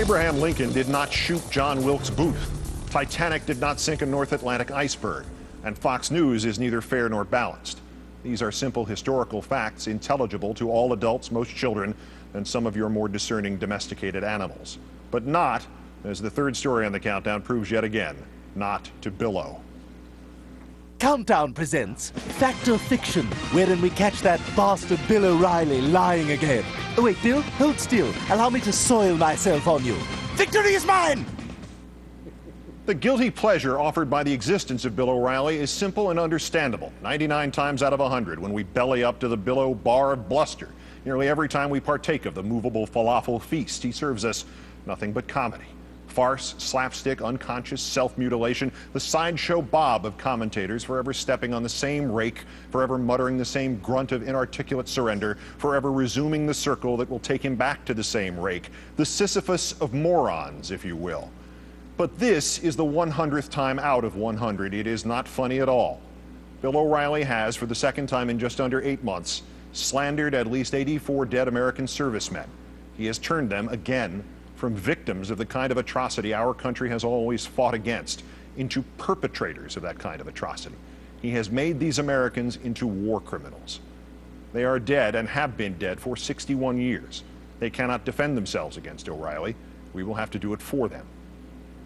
Abraham Lincoln did not shoot John Wilkes Booth. Titanic did not sink a North Atlantic iceberg. And Fox News is neither fair nor balanced. These are simple historical facts, intelligible to all adults, most children, and some of your more discerning domesticated animals. But not, as the third story on the countdown proves yet again, not to Billo. Countdown presents Fact or Fiction, wherein we catch that bastard Bill O'Reilly lying again. Oh wait, Bill, hold still. Allow me to soil myself on you. Victory is mine! The guilty pleasure offered by the existence of Bill O'Reilly is simple and understandable. 99 times out of 100 when we belly up to the Billo bar of bluster. Nearly every time we partake of the movable falafel feast, he serves us nothing but comedy. Farce, slapstick, unconscious self-mutilation, the sideshow Bob of commentators forever stepping on the same rake, forever muttering the same grunt of inarticulate surrender, forever resuming the circle that will take him back to the same rake, the Sisyphus of morons, if you will. But this is the 100th time out of 100. It is not funny at all. Bill O'Reilly has, for the second time in just under 8 months, slandered at least 84 dead American servicemen. He has turned them, again, from victims of the kind of atrocity our country has always fought against into perpetrators of that kind of atrocity. He has made these Americans into war criminals. They are dead and have been dead for 61 years. They cannot defend themselves against O'Reilly. We will have to do it for them.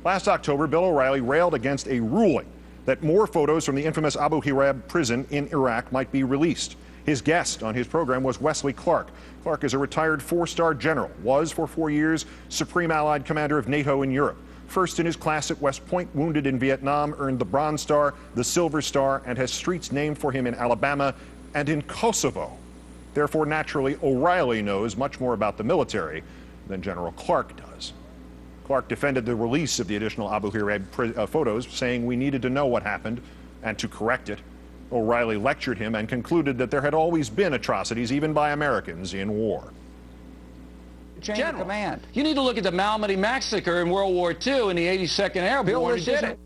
Last October, Bill O'Reilly railed against a ruling that more photos from the infamous Abu Ghraib prison in Iraq might be released. His guest on his program was Wesley Clark. Clark is a retired four-star general, was for 4 years Supreme Allied Commander of NATO in Europe. First in his class at West Point, wounded in Vietnam, earned the Bronze Star, the Silver Star, and has streets named for him in Alabama and in Kosovo. Therefore, naturally, O'Reilly knows much more about the military than General Clark does. Clark defended the release of the additional Abu Ghraib photos, saying we needed to know what happened and to correct it. O'Reilly lectured him and concluded that there had always been atrocities, even by Americans, in war. Chain of command. You need to look at the Malmedy massacre in World War II in the 82nd Airborne. Did it.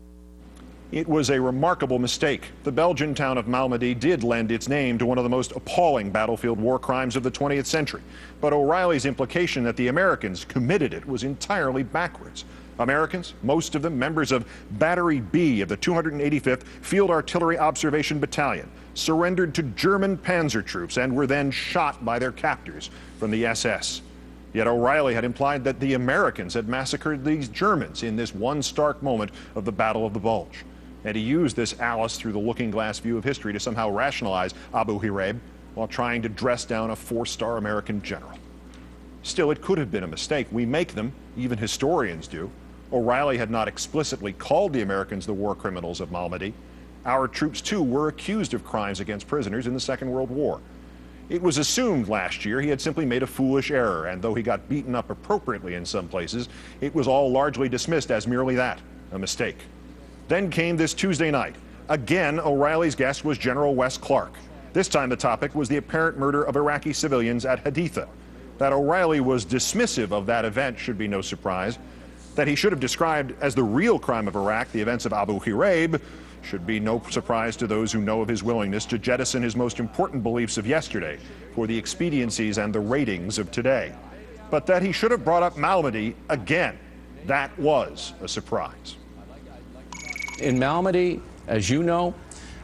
It was a remarkable mistake. The Belgian town of Malmedy did lend its name to one of the most appalling battlefield war crimes of the 20th century. But O'Reilly's implication that the Americans committed it was entirely backwards. Americans, most of them members of Battery B of the 285th Field Artillery Observation Battalion, surrendered to German panzer troops and were then shot by their captors from the SS. Yet O'Reilly had implied that the Americans had massacred these Germans in this one stark moment of the Battle of the Bulge. And he used this Alice through the looking glass view of history to somehow rationalize Abu Ghraib while trying to dress down a four-star American general. Still, it could have been a mistake. We make them, even historians do. O'Reilly had not explicitly called the Americans the war criminals of Malmedy. Our troops, too, were accused of crimes against prisoners in the Second World War. It was assumed last year he had simply made a foolish error, and though he got beaten up appropriately in some places, it was all largely dismissed as merely that, a mistake. Then came this Tuesday night. Again, O'Reilly's guest was General Wes Clark. This time the topic was the apparent murder of Iraqi civilians at Haditha. That O'Reilly was dismissive of that event should be no surprise. That he should have described as the real crime of Iraq the events of Abu Ghraib should be no surprise to those who know of his willingness to jettison his most important beliefs of yesterday for the expediencies and the ratings of today. But that he should have brought up Malmedy again, that was a surprise. In Malmedy, as you know,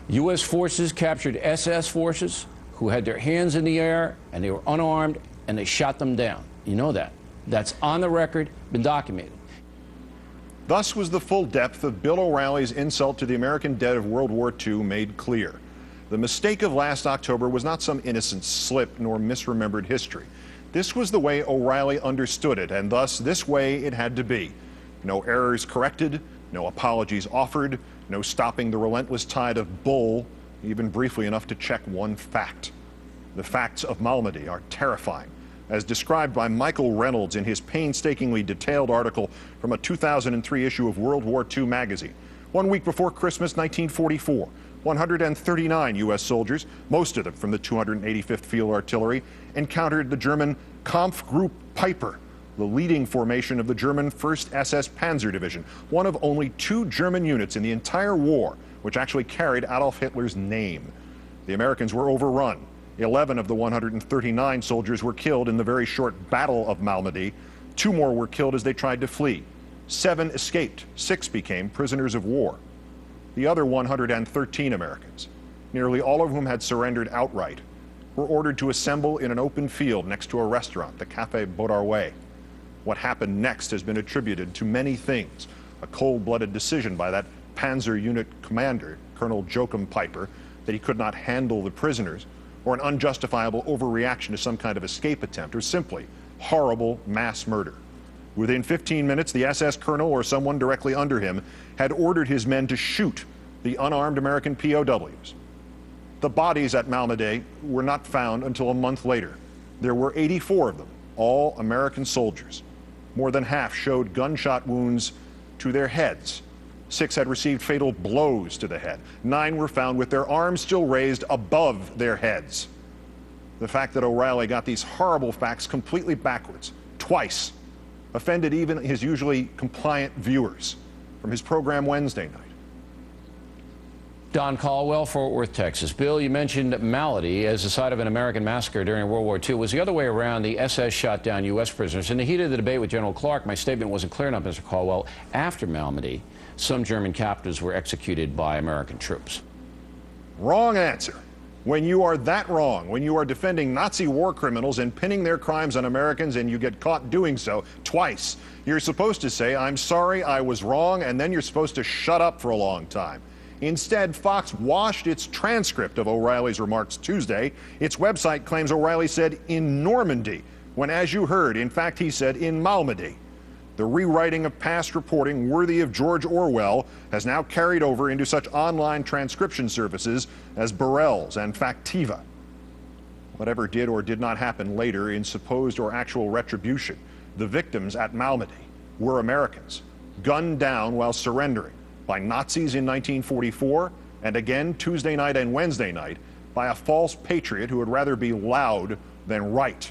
U.S. forces captured SS forces who had their hands in the air and they were unarmed and they shot them down. You know that. That's on the record, been documented. Thus was the full depth of Bill O'Reilly's insult to the American dead of World War II made clear. The mistake of last October was not some innocent slip nor misremembered history. This was the way O'Reilly understood it, and thus this way it had to be. No errors corrected, no apologies offered, no stopping the relentless tide of bull, even briefly enough to check one fact. The facts of Malmedy are terrifying, as described by Michael Reynolds in his painstakingly detailed article from a 2003 issue of World War II magazine. 1 week before Christmas 1944, 139 U.S. soldiers, most of them from the 285th Field Artillery, encountered the German Kampfgruppe Piper, the leading formation of the German 1st SS Panzer Division, one of only 2 German units in the entire war which actually carried Adolf Hitler's name. The Americans were overrun. 11 of the 139 soldiers were killed in the very short Battle of Malmedy. 2 more were killed as they tried to flee. 7 escaped. 6 became prisoners of war. The other 113 Americans, nearly all of whom had surrendered outright, were ordered to assemble in an open field next to a restaurant, the Café Bodarway. What happened next has been attributed to many things: a cold-blooded decision by that Panzer Unit commander, Colonel Joachim Peiper, that he could not handle the prisoners, or an unjustifiable overreaction to some kind of escape attempt, or simply horrible mass murder. Within 15 minutes, the SS colonel or someone directly under him had ordered his men to shoot the unarmed American POWs. The bodies at Malmedy were not found until a month later. There were 84 of them, all American soldiers. More than half showed gunshot wounds to their heads. 6 had received fatal blows to the head. 9 were found with their arms still raised above their heads. The fact that O'Reilly got these horrible facts completely backwards, twice, offended even his usually compliant viewers from his program Wednesday night. Don Caldwell, Fort Worth, Texas. Bill, you mentioned Malmedy as the site of an American massacre during World War II. It was the other way around. The SS shot down U.S. prisoners. In the heat of the debate with General Clark, my statement wasn't clear enough, Mr. Caldwell. After Malmedy, some German captives were executed by American troops. Wrong answer. When you are that wrong, when you are defending Nazi war criminals and pinning their crimes on Americans and you get caught doing so twice, you're supposed to say, "I'm sorry, I was wrong," and then you're supposed to shut up for a long time. Instead, Fox washed its transcript of O'Reilly's remarks Tuesday. Its website claims O'Reilly said in Normandy, when, as you heard, in fact, he said in Malmedy. The rewriting of past reporting worthy of George Orwell has now carried over into such online transcription services as Burrell's and Factiva. Whatever did or did not happen later in supposed or actual retribution, the victims at Malmedy were Americans, gunned down while surrendering by Nazis in 1944, and again Tuesday night and Wednesday night by a false patriot who would rather be loud than right.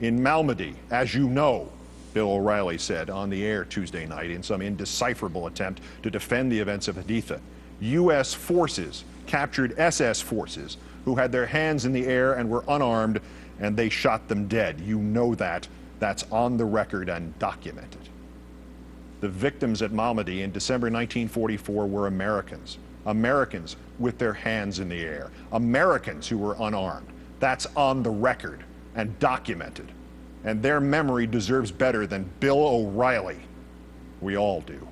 In Malmedy, as you know, Bill O'Reilly said on the air Tuesday night in some indecipherable attempt to defend the events of Haditha, U.S. forces captured SS forces who had their hands in the air and were unarmed, and they shot them dead. You know that. That's on the record and documented. The victims at Malmedy in December 1944 were Americans. Americans with their hands in the air. Americans who were unarmed. That's on the record and documented. And their memory deserves better than Bill O'Reilly. We all do.